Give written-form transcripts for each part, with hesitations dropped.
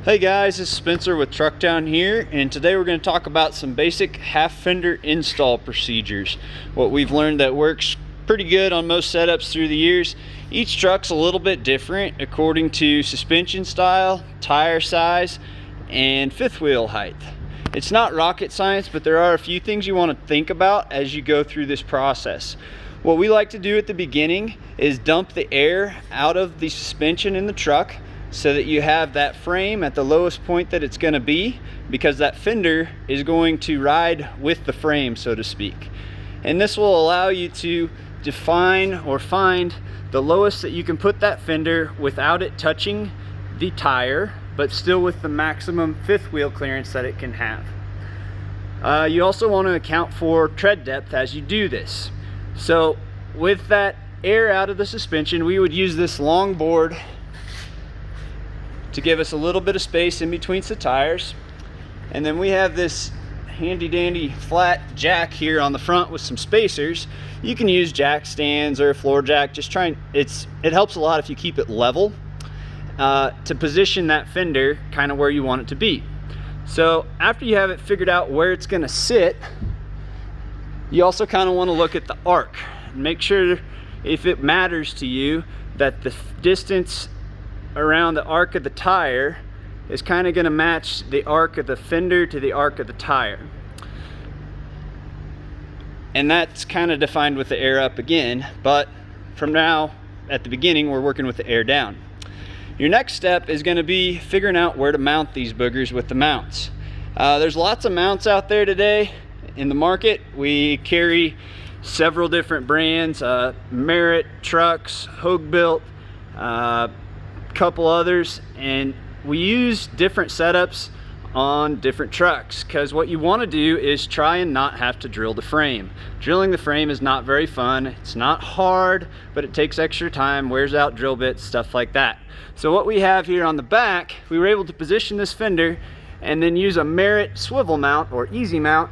Hey guys, this is Spencer with Trucktown here, and today we're going to talk about some basic half fender install procedures. What we've learned that works pretty good on most setups through the years. Each truck's a little bit different according to suspension style, tire size, and fifth wheel height. It's not rocket science, but there are a few things you want to think about as you go through this process. What we like to do at the beginning is dump the air out of the suspension in the truck, so that you have that frame at the lowest point that it's going to be, because that fender is going to ride with the frame, so to speak. And this will allow you to define or find the lowest that you can put that fender without it touching the tire, but still with the maximum fifth wheel clearance that it can have. You also want to account for tread depth as you do this. So with that air out of the suspension, we would use this long board to give us a little bit of space in between the tires. And then we have this handy dandy flat jack here on the front with some spacers. You can use jack stands or a floor jack. It helps a lot if you keep it level to position that fender kind of where you want it to be. So after you have it figured out where it's going to sit, you also kind of want to look at the arc and make sure, if it matters to you, that the distance around the arc of the tire is kind of going to match the arc of the fender to the arc of the tire. And that's kind of defined with the air up again, but from now, at the beginning, we're working with the air down. Your next step is going to be figuring out where to mount these boogers with the mounts. There's lots of mounts out there today in the market. We carry several different brands, Merit trucks, Hogue built, couple others, and we use different setups on different trucks, because what you want to do is try and not have to drill the frame. Drilling the frame is not very fun. It's not hard, but it takes extra time, wears out drill bits, stuff like that. So what we have here on the back, we were able to position this fender and then use a Merit swivel mount or easy mount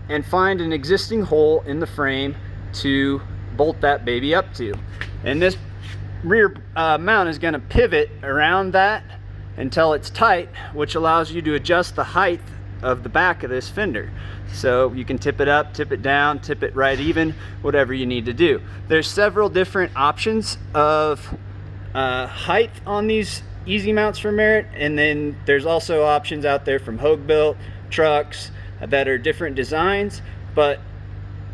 and find an existing hole in the frame to bolt that baby up to. And this rear mount is going to pivot around that until it's tight, which allows you to adjust the height of the back of this fender. So you can tip it up, tip it down, tip it right even, whatever you need to do. There's several different options of height on these easy mounts from Merit, and then there's also options out there from Hogue built trucks that are different designs, but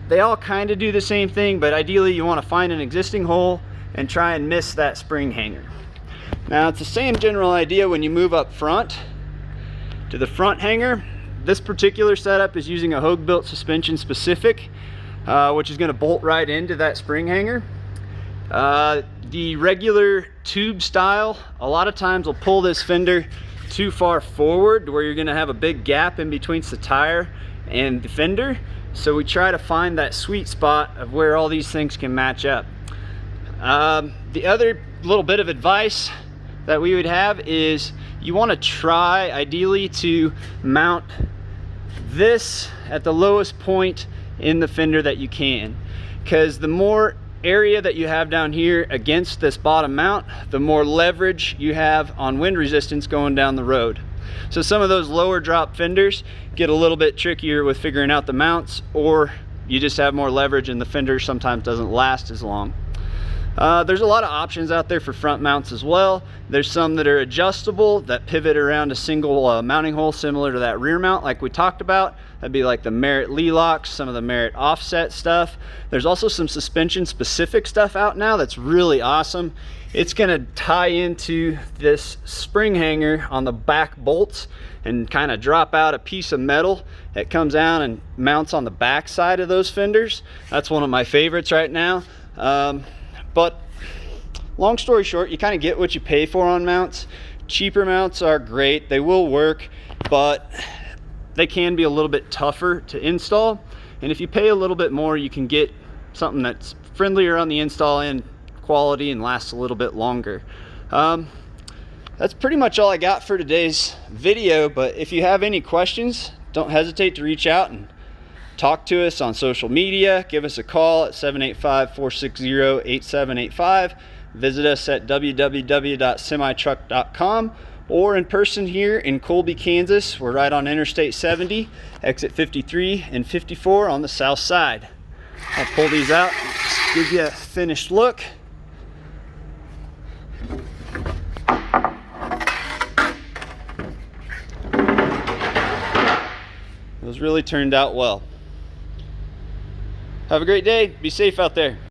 they all kind of do the same thing. But ideally you want to find an existing hole and try and miss that spring hanger. Now it's the same general idea when you move up front to the front hanger. This particular setup is using a Hogue built suspension specific, which is going to bolt right into that spring hanger. The regular tube style a lot of times will pull this fender too far forward to where you're going to have a big gap in between the tire and the fender. So we try to find that sweet spot of where all these things can match up. The other little bit of advice that we would have is you want to try ideally to mount this at the lowest point in the fender that you can, because the more area that you have down here against this bottom mount, the more leverage you have on wind resistance going down the road. So some of those lower drop fenders get a little bit trickier with figuring out the mounts, or you just have more leverage and the fender sometimes doesn't last as long. There's a lot of options out there for front mounts as well. There's some that are adjustable that pivot around a single mounting hole, similar to that rear mount like we talked about. That'd be like the Merit locks, some of the Merit offset stuff. There's also some suspension specific stuff out now that's really awesome. It's gonna tie into this spring hanger on the back bolts and kind of drop out a piece of metal that comes out and mounts on the back side of those fenders. That's one of my favorites right now. But long story short, you kind of get what you pay for on mounts. Cheaper mounts are great, they will work, but they can be a little bit tougher to install. And if you pay a little bit more, you can get something that's friendlier on the install and quality and lasts a little bit longer. That's pretty much all I got for today's video, but if you have any questions, don't hesitate to reach out and talk to us on social media. Give us a call at 785-460-8785. Visit us at www.semitruck.com, or in person here in Colby, Kansas. We're right on Interstate 70, exit 53 and 54 on the south side. I'll pull these out, just give you a finished look. Those really turned out well. Have a great day. Be safe out there.